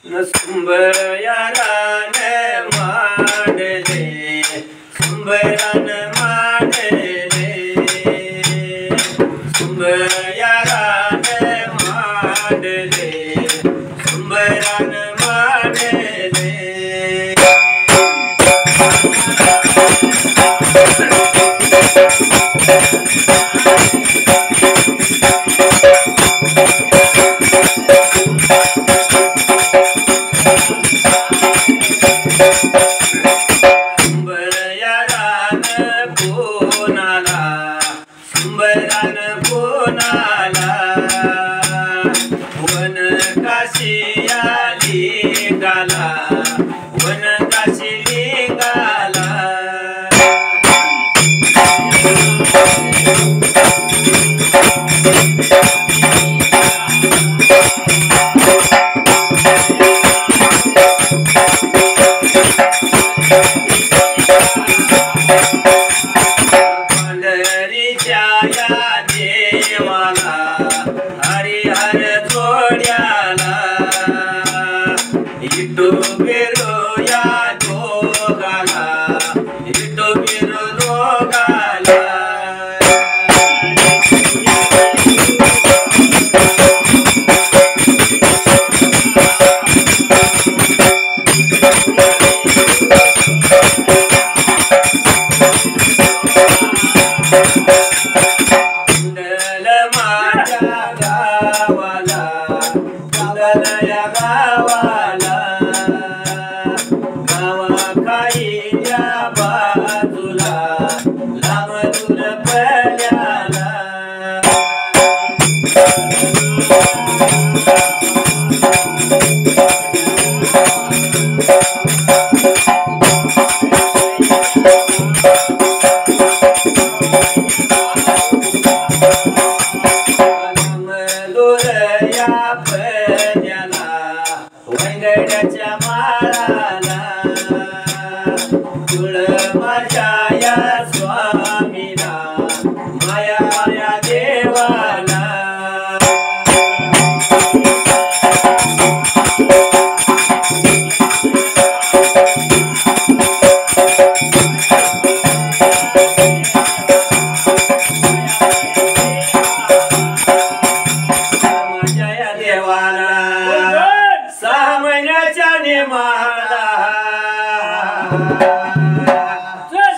सुंबयारान मांडले सुंबयारान मांडले सुंबयारान मांडले सुंबयारान मांडले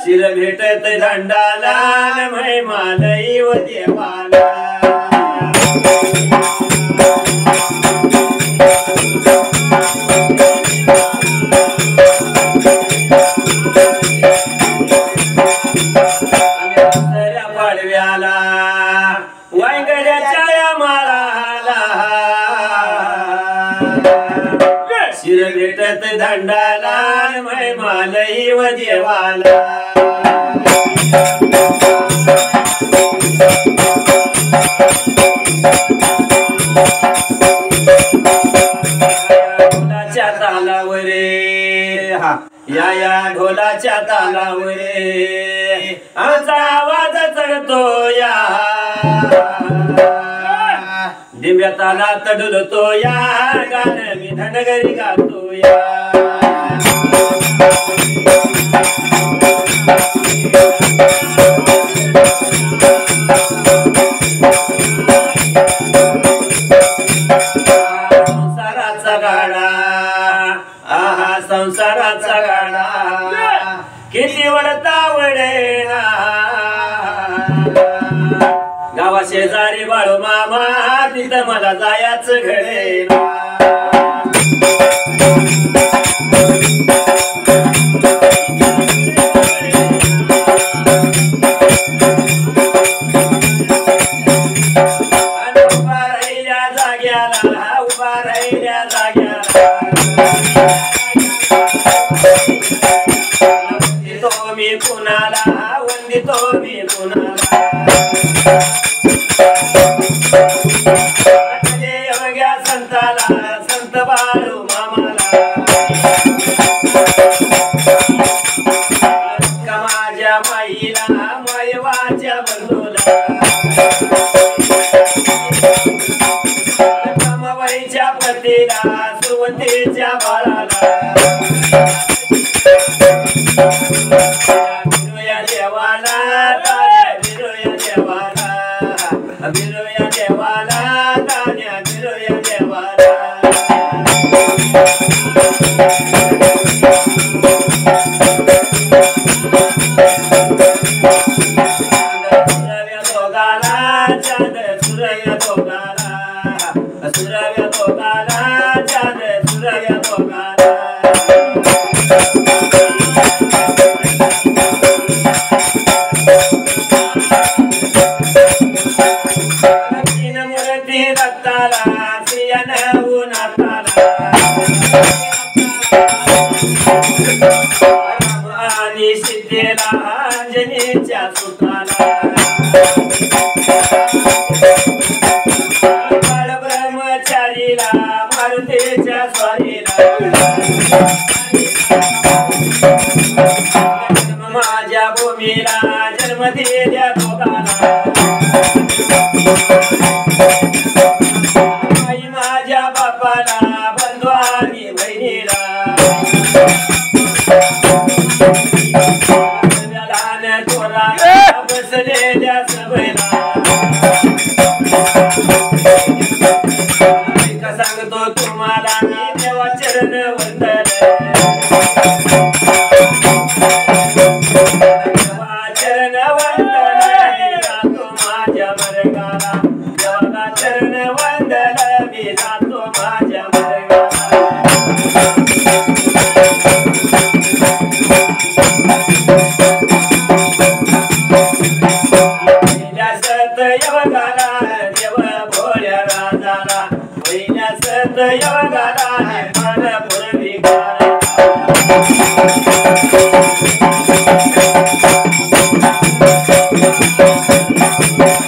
शिर भेटत दंडाला महिमा दैव देवाला पाडव्याला वांगड्याच्या माळाला शिर भेटत दंडाला महिमा दैव देवाला ढोलाच्या तालावरे या ढोलाच्या तालावरे आमचा आवाज चढतो या दिव्या तालात डुलतो या गाणं मी धनगरी गातो या संसाराचा गाडा आहा संसाराचा गाडा किती वडता वडेना गावा शेजारी बाळू मामा तिथं मला जायचं घडेना मी कुणाला वंदितो मी कुणाला योग्या संताला संत बाळू मामाला माझ्या माईला मायवाच्या बंधूला कमाबाईच्या पतीला सुवंत मारुतीच्या बाळाला बिरुया देवाला बिरुया देवाला बिरुया देवाला तान्या बिरुया देवाला सुरव्या दोघाला चांद सुरव्या दोघाला सुरव्या दोघाला चांद सुरव्या दोघाला तीन मूर्ती दत्ताला सियन उन्हाताला आणि सिद्धेला अंजनीच्या सुताला बाळ ब्रह्मचारीला मारुतीच्या स्वारीला जन्म माझ्या भूमीला जन्म दिल्या दोघाला आई माझ्या बापाला बंधू आणि बहिणीला लहान थोरा बसलेल्या सभेला सांगतो तुम्हाला देवा चरण वंदन देवा चरण वंदन जातो माझ्या मरगाला देवाला चरण वंदन मी जातो माझ्या मरगाला सत योगाला देव भोळ्या राजाला पहिल्या सत योगाला मन पुरविकाला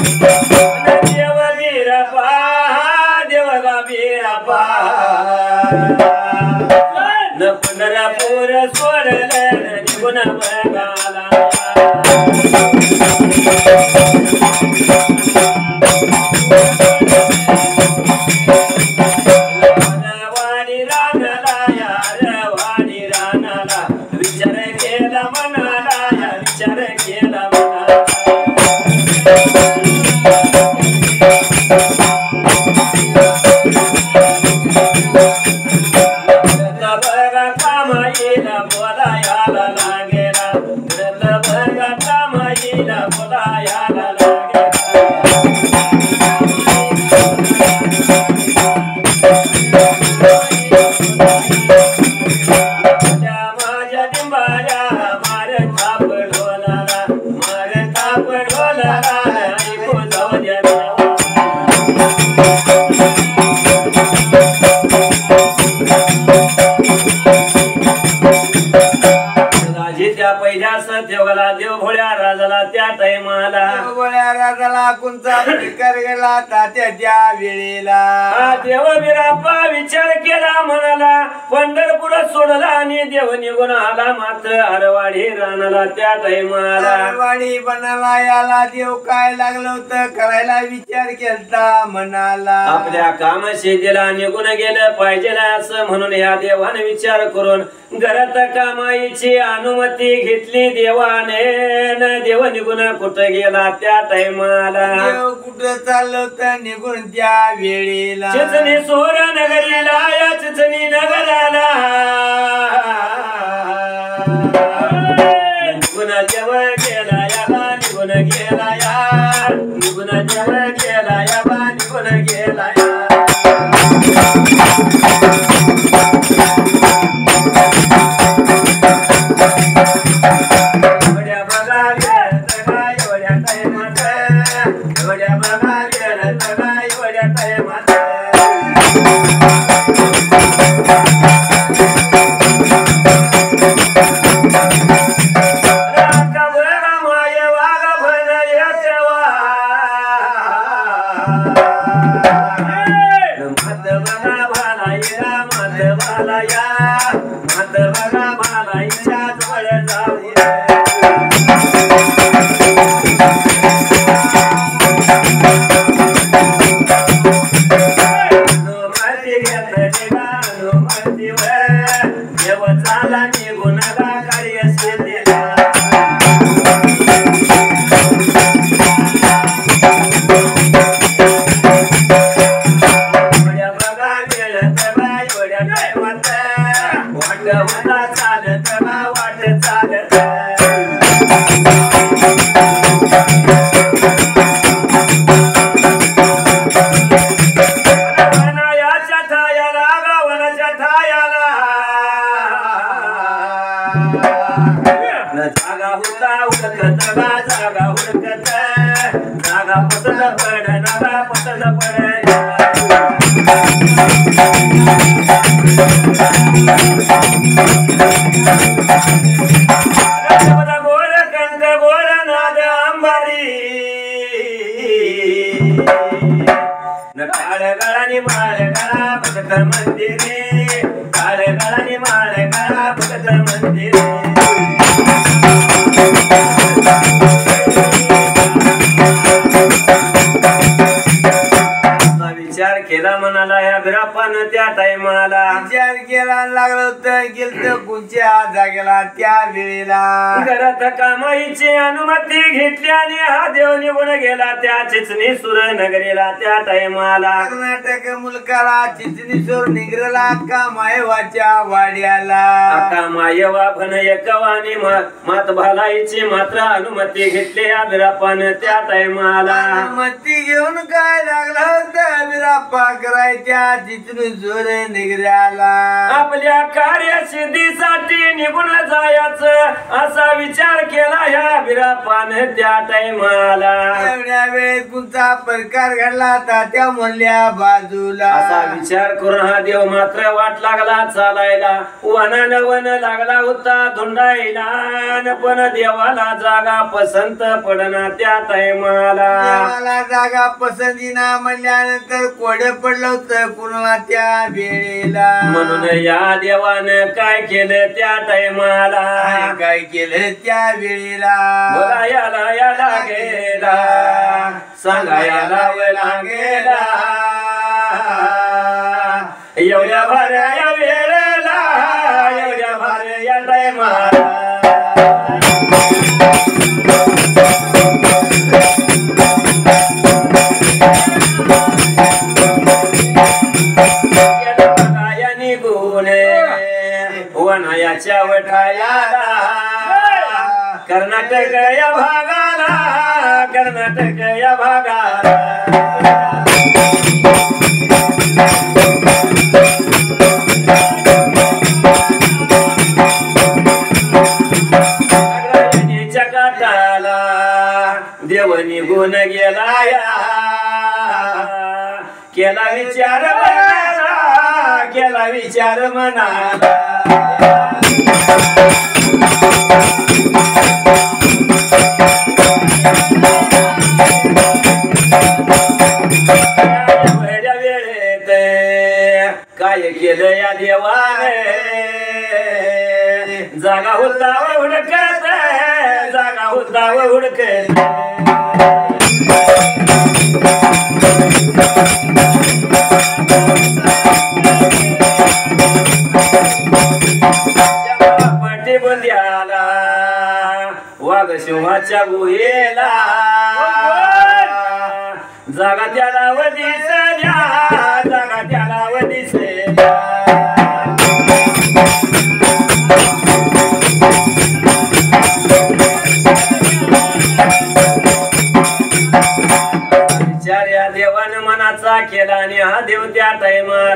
देव वीरपा देवगा वीरपा न पंढरपूर सोडलं निघून बघाला वाणी रानाला यार वाणी रानाला विचार केला मनाला या विचार केला मनाला बघा कामाईला बोलायाला लागेला बघा कामाईला बोलायाला लागेला माझ्या डिंबाऱ्या मार थाप ढोलाला ऐकू जाऊ द्या त्या पहिल्या सत्यवाला देव भोळ्या राजाला त्या टाइमाला भोळ्या राजाला कोणता फिकर गेला त्या वेळेला देव बिराप्पा विचार केला म्हणाला पंढरपूर सोडला आणि देव निघून आला मात्र अरवाडी रानाला त्या टाइमाला अरवाडी बनाला याला देव काय लागलं होतं करायला विचार केलता म्हणाला आपल्या काम शेतीला निघून गेलं पाहिजे असं म्हणून या देवाने विचार करून घरात कामाईची अनुमती घेतली देवाने देव निघून कुठं गेला त्या टाइमाला देव कुठं चाललं होतं निघून त्या वेळेला चिचणी सोर नगरीला या चिचणी नगराला निघून जवळ गेला याला निघून गेला या निघून जवळ गेला याला निघून गेला या वस्तीवर देव झाला निघून कार्य शेतीला बघा मिळत बा एवढ्या टायमात वाट होता चालत बा वाट चालत जागा होता हुडकत बा जागा हुडकत जागा पसंत पड नका पसंत पड गोड कंठ गोड नाद अंबारी काळ गळानी माळ गळा भगत मंदिरे काळ गळानी माळ गळा भगत मंदिरे विचार केला म्हणाला या बिरापान त्या टाइमाला विचार केला लागलं होतं गेलं कुंच्या जागेला त्या वेळेला घरात कामाईची अनुमती घेतली आणि हा देव निघून गेला त्या चिचणी सुर नगरीला त्या टाइमाला कर्नाटक मुलकाला चिचणीसूर निघाला कामायवाच्या वाड्याला कामायवा भन एकवानी मात भालाईची मात्र अनुमती घेतली या बिरापान त्या टाइमाला अनुमती घेऊन काय लागलं होतं बिराप्पा करायच्या चिचणीसूर निघाला आपल्या कार्यसिद्धीसाठी निघून जायचं असा विचार केला ह्या बिरापान त्या टाइमाला एवढ्या वेळेत कोणता प्रकार घडला होता त्या म्हणल्या बाजूला असा विचार करून हा देव मात्र वाट लागला चालायला वनान वन लागला होता धुंडायला पण देवाला जागा पसंत पडना त्या टाइमाला देवाला जागा पसंतीना म्हणल्यानंतर कोडे पडलं होतं कुणाला त्या वेळेला म्हणून या देवानं काय केलं त्या टाइमाला काय केलं त्या वेळेला बोला याला गेला सांगा याला गेला एवढ्या भाऱ्या वेळेला एवढ्या भाऱ्या टाइमाला वनायाच्या वठायाला कर्नाटक या भागाला कर्नाटक या भागाला काटाला देव निघून गेला केला विचार म्हणाला वेळेत काय केलं या देवाने जागा होता हुडकत जागा होता हुडकत पाठी बंद्याला वाघ शिवाच्या गुहेला जागा त्याला व दिसल्या जागा त्याला व दिसल्या विचार या देवानं मनाचा केला आणि हा देव त्या टाइमाला